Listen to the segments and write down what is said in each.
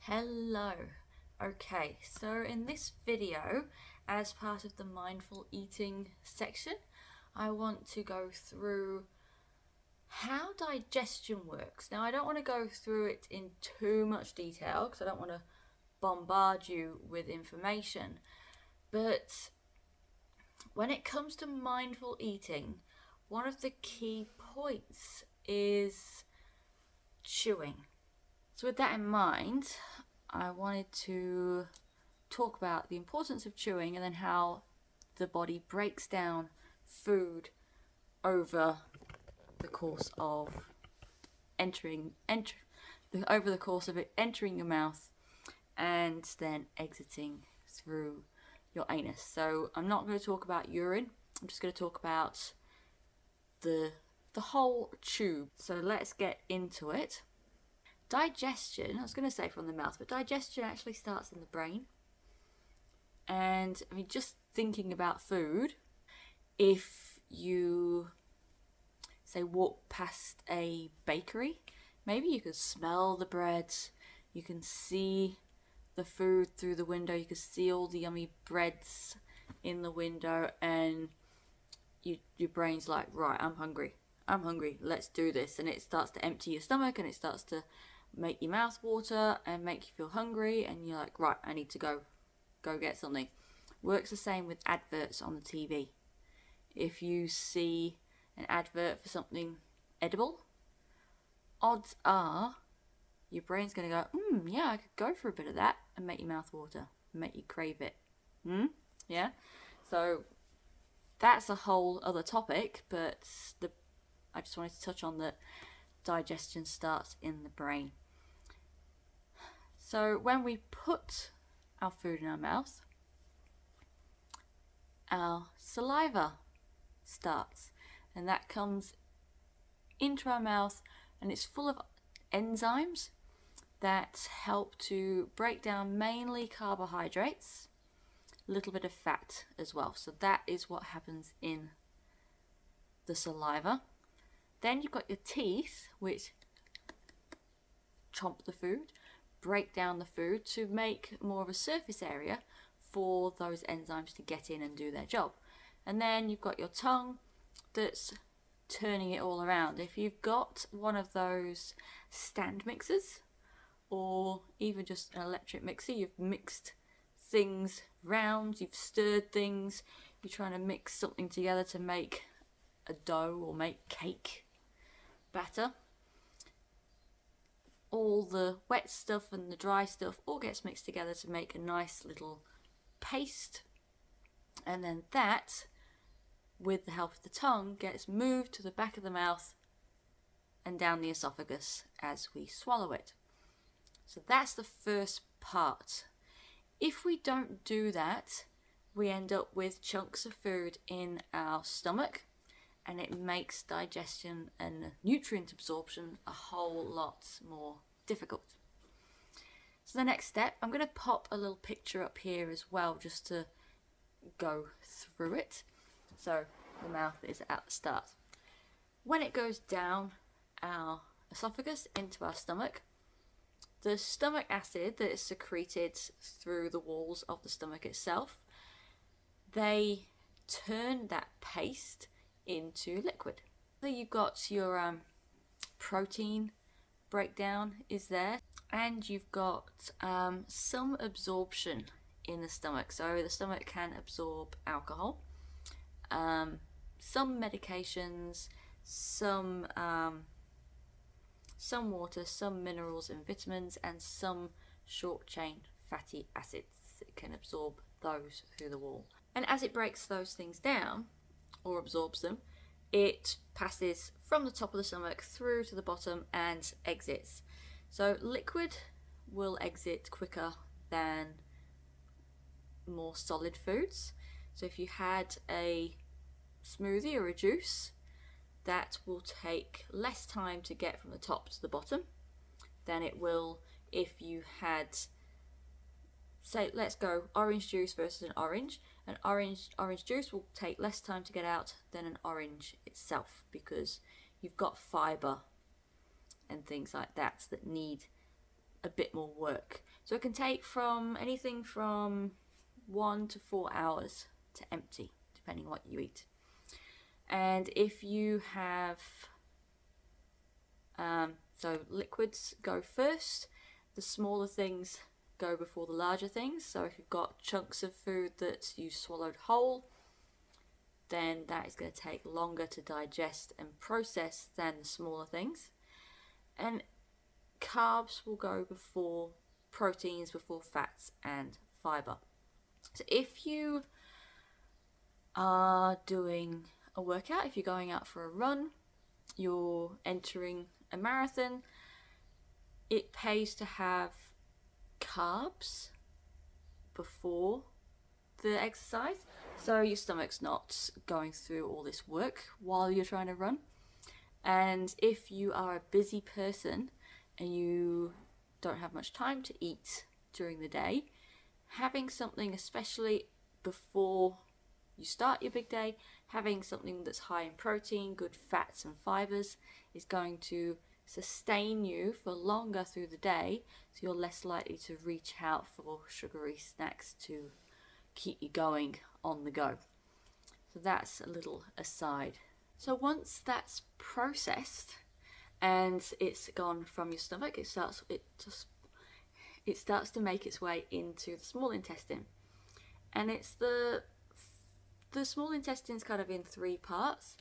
Hello. Okay, so in this video, as part of the mindful eating section, I want to go through how digestion works. Now, I don't want to go through it in too much detail because I don't want to bombard you with information, but when it comes to mindful eating, one of the key points is chewing. So with that in mind, I wanted to talk about the importance of chewing and then how the body breaks down food over the course of over the course of it entering your mouth and then exiting through your anus. So I'm not going to talk about urine. I'm just going to talk about the whole tube. So let's get into it. Digestion, I was going to say from the mouth, but digestion actually starts in the brain. And I mean, just thinking about food, if you say walk past a bakery, maybe you could smell the bread, you can see the food through the window, you can see all the yummy breads in the window, and your brain's like, right, I'm hungry, let's do this. And it starts to empty your stomach and it starts to make your mouth water and make you feel hungry, and you're like, right, I need to go get something. Works the same with adverts on the TV. If you see an advert for something edible, odds are your brain's going to go, yeah, I could go for a bit of that, and make your mouth water, make you crave it. Yeah? So that's a whole other topic, but I just wanted to touch on that digestion starts in the brain. So when we put our food in our mouth, our saliva starts, and that comes into our mouth, and it's full of enzymes that help to break down mainly carbohydrates, a little bit of fat as well. So that is what happens in the saliva. Then you've got your teeth, which chomp the food, break down the food to make more of a surface area for those enzymes to get in and do their job. And then you've got your tongue that's turning it all around. If you've got one of those stand mixers or even just an electric mixer, you've mixed things round, you've stirred things, you're trying to mix something together to make a dough or make cake batter, all the wet stuff and the dry stuff all gets mixed together to make a nice little paste, and then that, with the help of the tongue, gets moved to the back of the mouth and down the esophagus as we swallow it. So that's the first part. If we don't do that, we end up with chunks of food in our stomach, and it makes digestion and nutrient absorption a whole lot more difficult. So the next step, I'm going to pop a little picture up here as well just to go through it. So the mouth is at the start. When it goes down our esophagus into our stomach, the stomach acid that is secreted through the walls of the stomach itself, they turn that paste into liquid. So you've got your protein breakdown is there, and you've got some absorption in the stomach. So the stomach can absorb alcohol, some medications, some water, some minerals and vitamins, and some short chain fatty acids. It can absorb those through the wall. And as it breaks those things down, or absorbs them, it passes from the top of the stomach through to the bottom and exits. So liquid will exit quicker than more solid foods. So if you had a smoothie or a juice, that will take less time to get from the top to the bottom than it will if you had, say, let's go orange juice versus an orange. An orange juice will take less time to get out than an orange itself, because you've got fibre and things like that that need a bit more work. So it can take from anything from 1 to 4 hours to empty, depending on what you eat. And if you have so liquids go first, the smaller things go before the larger things. So if you've got chunks of food that you swallowed whole, then that is going to take longer to digest and process than the smaller things. And carbs will go before proteins, before fats and fiber. So if you are doing a workout, if you're going out for a run, you're entering a marathon, it pays to have carbs before the exercise, so your stomach's not going through all this work while you're trying to run. And if you are a busy person and you don't have much time to eat during the day, having something, especially before you start your big day, having something that's high in protein, good fats and fibers, is going to sustain you for longer through the day, so you're less likely to reach out for sugary snacks to keep you going on the go. So that's a little aside. So once that's processed and it's gone from your stomach, it starts to make its way into the small intestine. And it's the small intestine's kind of in 3 parts.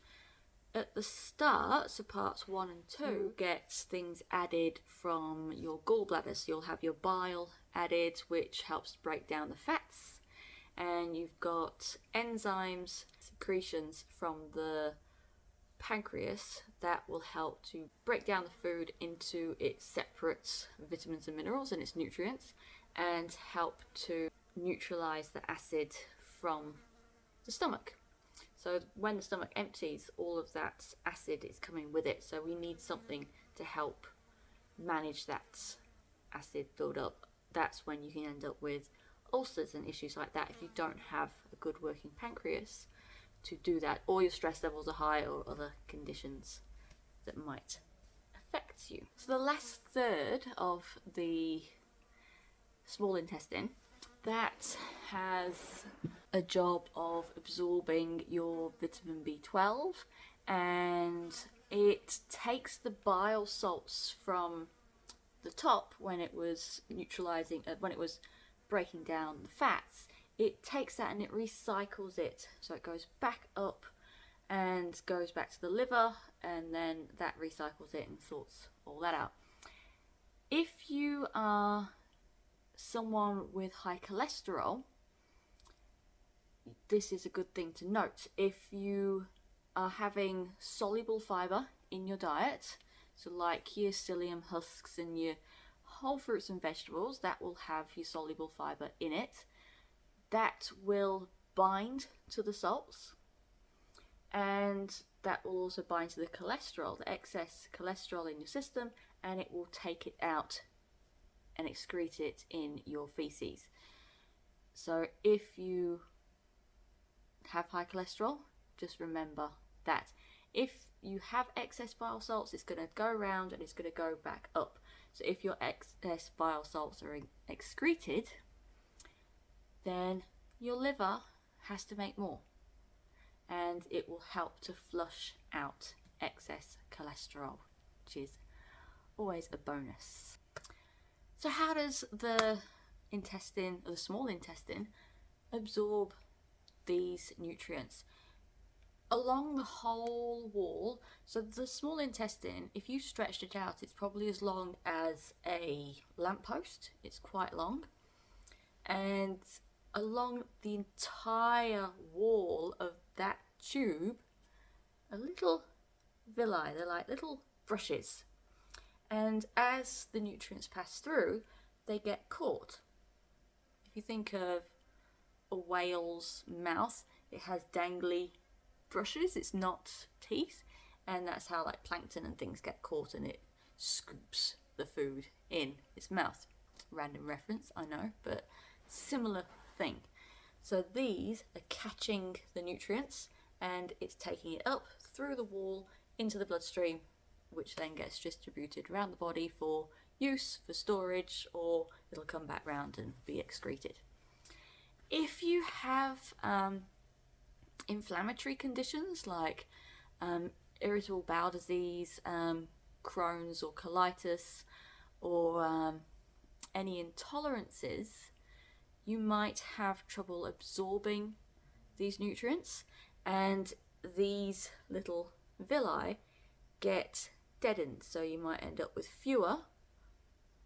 At the start, so parts 1 and 2, gets things added from your gallbladder. So you'll have your bile added, which helps break down the fats. And you've got enzymes, secretions from the pancreas that will help to break down the food into its separate vitamins and minerals and its nutrients, and help to neutralize the acid from the stomach. So when the stomach empties, all of that acid is coming with it. So we need something to help manage that acid build-up. That's when you can end up with ulcers and issues like that if you don't have a good working pancreas to do that, or your stress levels are high, or other conditions that might affect you. So the last third of the small intestine, that has a job of absorbing your vitamin B12, and it takes the bile salts from the top when it was neutralizing, when it was breaking down the fats. It takes that and it recycles it, so it goes back up and goes back to the liver, and then that recycles it and sorts all that out. If you are someone with high cholesterol, this is a good thing to note. If you are having soluble fiber in your diet, so like your psyllium husks and your whole fruits and vegetables, that will have your soluble fiber in it. That will bind to the salts, and that will also bind to the cholesterol, the excess cholesterol in your system, and it will take it out and excrete it in your feces. So if you have high cholesterol, just remember that. If you have excess bile salts, it's going to go around and it's going to go back up. So if your excess bile salts are excreted, then your liver has to make more, and it will help to flush out excess cholesterol, which is always a bonus. So how does the intestine, or the small intestine, absorb these nutrients? Along the whole wall. So the small intestine, if you stretched it out, it's probably as long as a lamppost. It's quite long. And along the entire wall of that tube are little villi. They're like little brushes. And as the nutrients pass through, they get caught. If you think of a whale's mouth, it has dangly brushes, it's not teeth, and that's how like plankton and things get caught, and it scoops the food in its mouth. Random reference, I know, but similar thing. So these are catching the nutrients and it's taking it up through the wall into the bloodstream, which then gets distributed around the body for use for storage, or it'll come back round and be excreted. If you have inflammatory conditions like irritable bowel disease, Crohn's or colitis, or any intolerances, you might have trouble absorbing these nutrients, and these little villi get deadened, so you might end up with fewer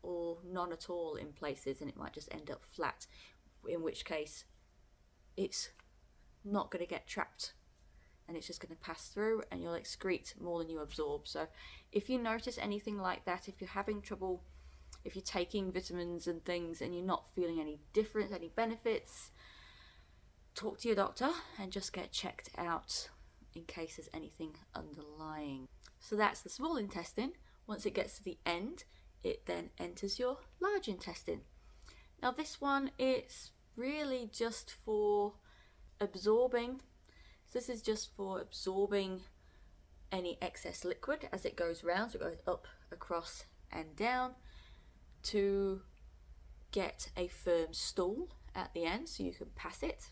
or none at all in places, and it might just end up flat, in which case it's not going to get trapped and it's just going to pass through and you'll excrete more than you absorb. So if you notice anything like that, if you're having trouble, if you're taking vitamins and things and you're not feeling any difference, any benefits, talk to your doctor and just get checked out in case there's anything underlying. So that's the small intestine. Once it gets to the end, it then enters your large intestine. Now this one, it's really just for absorbing. So this is just for absorbing any excess liquid as it goes round. So it goes up, across and down to get a firm stool at the end so you can pass it.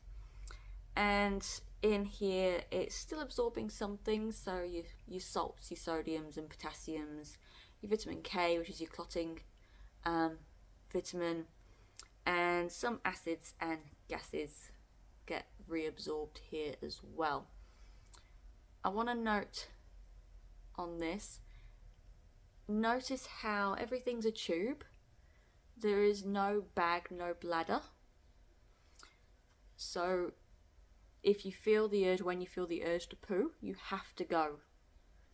And in here it's still absorbing some things, so your salts, your sodiums and potassiums, your vitamin K, which is your clotting vitamin, and some acids and gases get reabsorbed here as well. I want to note on this, notice how everything's a tube. There is no bag, no bladder. So if you feel the urge, when you feel the urge to poo, you have to go.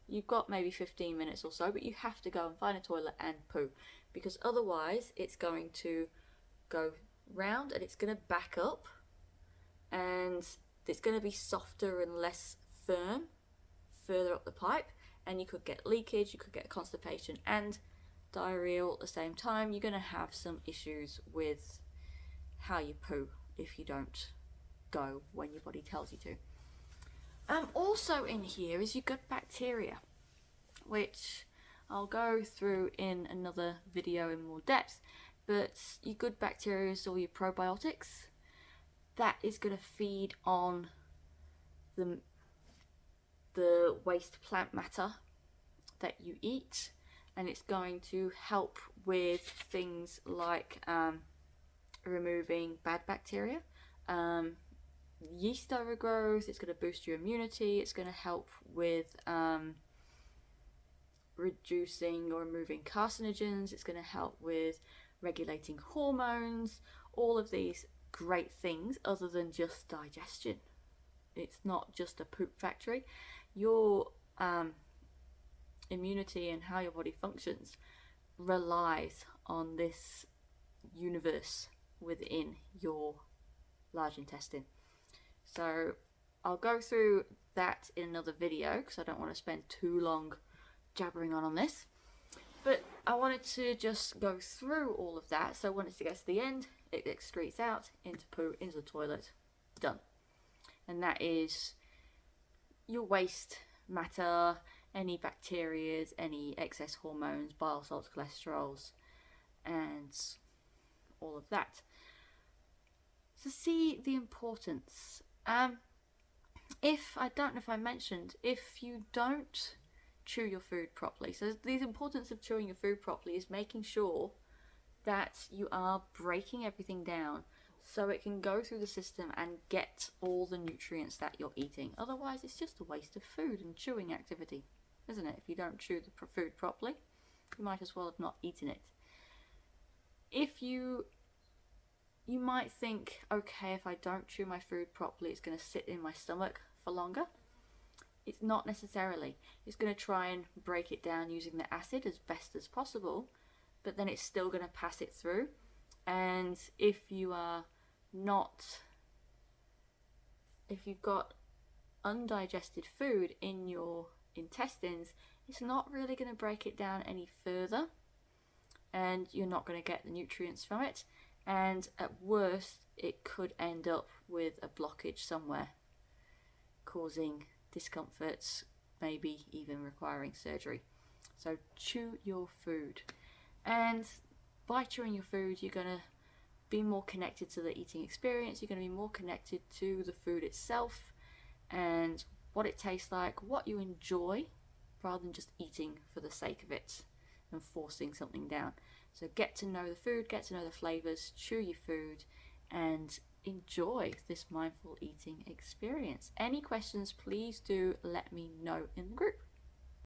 You've got maybe 15 minutes or so, but you have to go and find a toilet and poo, because otherwise it's going to go round and it's going to back up and it's going to be softer and less firm further up the pipe, and you could get leakage, you could get constipation and diarrhea all at the same time. You're going to have some issues with how you poo if you don't go when your body tells you to. Also in here is your good bacteria, which I'll go through in another video in more depth, but your good bacteria is all your probiotics. That is going to feed on the waste plant matter that you eat, and it's going to help with things like removing bad bacteria, yeast overgrowth. It's going to boost your immunity. It's going to help with reducing or removing carcinogens. It's going to help with regulating hormones, all of these great things other than just digestion. It's not just a poop factory. Your immunity and how your body functions relies on this universe within your large intestine. So I'll go through that in another video because I don't want to spend too long jabbering on this, but I wanted to just go through all of that. So once it gets to the end, it excretes out into poo, into the toilet, done. And that is your waste matter, any bacterias, any excess hormones, bile salts, cholesterols, and all of that. So see the importance. If I don't know if I mentioned, if you don't chew your food properly, so the importance of chewing your food properly is making sure that you are breaking everything down so it can go through the system and get all the nutrients that you're eating. Otherwise it's just a waste of food and chewing activity, isn't it? If you don't chew the food properly, you might as well have not eaten it. If you might think, okay, if I don't chew my food properly, it's going to sit in my stomach for longer. It's not necessarily. It's going to try and break it down using the acid as best as possible, but then it's still going to pass it through. And if you are not, if you've got undigested food in your intestines, it's not really going to break it down any further, and you're not going to get the nutrients from it. And at worst, it could end up with a blockage somewhere, causing discomforts, maybe even requiring surgery. So chew your food. And by chewing your food, you're going to be more connected to the eating experience. You're going to be more connected to the food itself and what it tastes like, what you enjoy, rather than just eating for the sake of it and forcing something down. So get to know the food, get to know the flavors, chew your food, and enjoy this mindful eating experience. Any questions, please do let me know in the group.